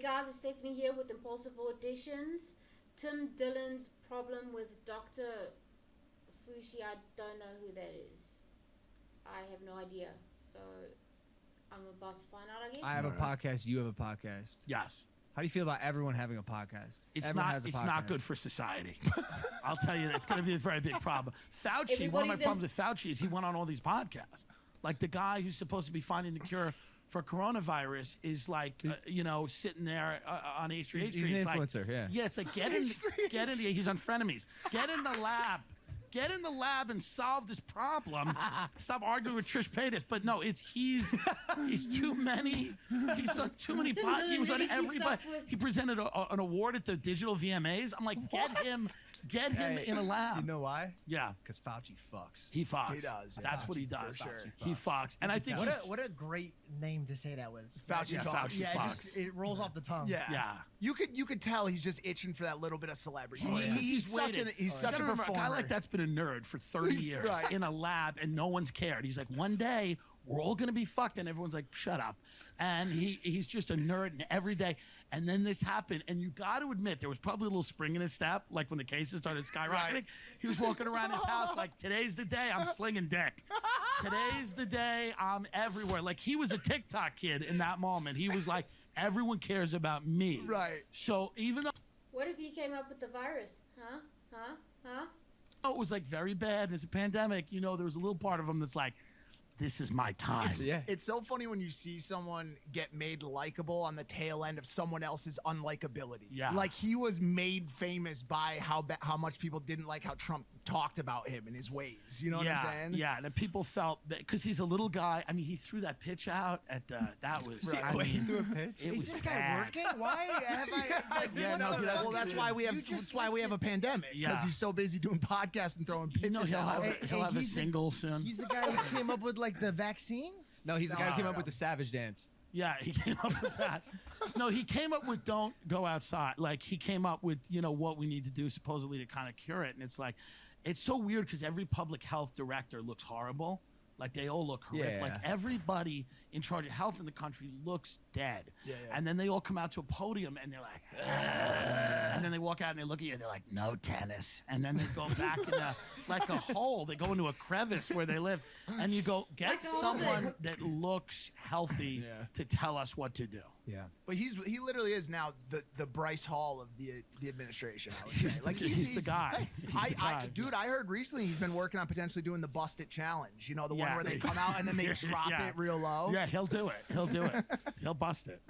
guys, it's Stephanie here with Impulsive Auditions. Dillons' problem with Dr. Fauci, I don't know who that is. I have no idea. So I'm about to find out, I guess. I have a podcast. You have a podcast. Yes. How do you feel about everyone having a podcast? It's Everyone not. has a It's podcast. not good for society. I'll tell you, that's going to be a very big problem. Fauci. One of my problems with Fauci is he went on all these podcasts. Like the guy who's supposed to be finding the cure for coronavirus is like, sitting there on H3. He's an influencer, yeah. Yeah, it's like get in. He's on Frenemies. Get in the lab. Get in the lab and solve this problem. Stop arguing with Trish Paytas. But no, he's too many. He's on too many podcasts. He was on everybody. He presented an award at the digital VMAs. I'm like, get him in a lab. You know why? Yeah. Because Fauci fucks. He fucks. He does. That's Fauci, what he does. for sure. He fucks. And I think What a great name to say that with. Fauci fucks. Yeah, fucks. it rolls off the tongue. Yeah. Yeah. You could tell he's just itching for that little bit of celebrity. He's such waiting. he's such a You gotta remember, performer. a guy like that's been a nerd for 30 years Right. in a lab and no one's cared. He's like, one day we're all gonna be fucked, and everyone's like, shut up. And he's just a nerd, and every day. And then this happened, and you got to admit there was probably a little spring in his step, like when the cases started skyrocketing. Right. He was walking around his house like, today's the day I'm slinging dick. Today's the day I'm everywhere. Like he was a TikTok kid in that moment. He was like, everyone cares about me. Right. So even though What if he came up with the virus? Huh? it was like very bad and it's a pandemic, there was a little part of him that's like, this is my time. It's so funny when you see someone get made likable on the tail end of someone else's unlikability. Yeah. Like he was made famous by how much people didn't like how Trump talked about him and his ways. You know what I'm saying? Yeah, and people felt that because he's a little guy. I mean, he threw that pitch out at that was. Right. I mean, He threw a pitch? It Is was this guy bad. working? Why have I? Like, Yeah, what no, the dude, fuck? Well, that's why we have. You just That's why we have a pandemic. Yeah. Because he's so busy doing podcasts and throwing pitches He'll out. have a he's the- single soon. He's the guy who came up with like the vaccine. No, he's the guy who came up No. with the savage dance. Yeah, he came up with that. No, he came up with don't go outside. Like he came up with what we need to do supposedly to kind of cure it, and it's like, it's so weird because every public health director looks horrible. Like they all look horrific. Yeah. Like everybody in charge of health in the country looks dead. Yeah. And then they all come out to a podium and they're like, "Ah." And then they walk out and they look at you. They're like, no tennis. And then they go back in like a hole. They go into a crevice where they live. And you go, get Like a someone hobbit. that looks healthy Yeah. to tell us what to do. Yeah. But he literally is now the Bryce Hall of the administration. I would He's say. the- Like he's the guy. He's the guy. Dude, I heard recently he's been working on potentially doing the Bust It Challenge. You know, the one Yeah. where they come out and then they drop Yeah. it real low. Yeah, he'll do it. He'll do it. He'll bust it.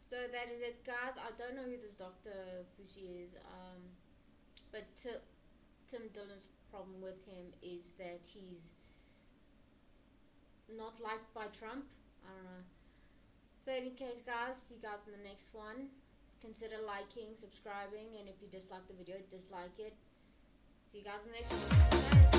So that is it, guys. I don't know who this Dr. Fauci is, but Tim Dillon's problem with him is that he's not liked by Trump. I don't know. So in case, guys, see you guys in the next one. Consider liking, subscribing, and if you dislike the video, dislike it. See you guys in the next one. Bye.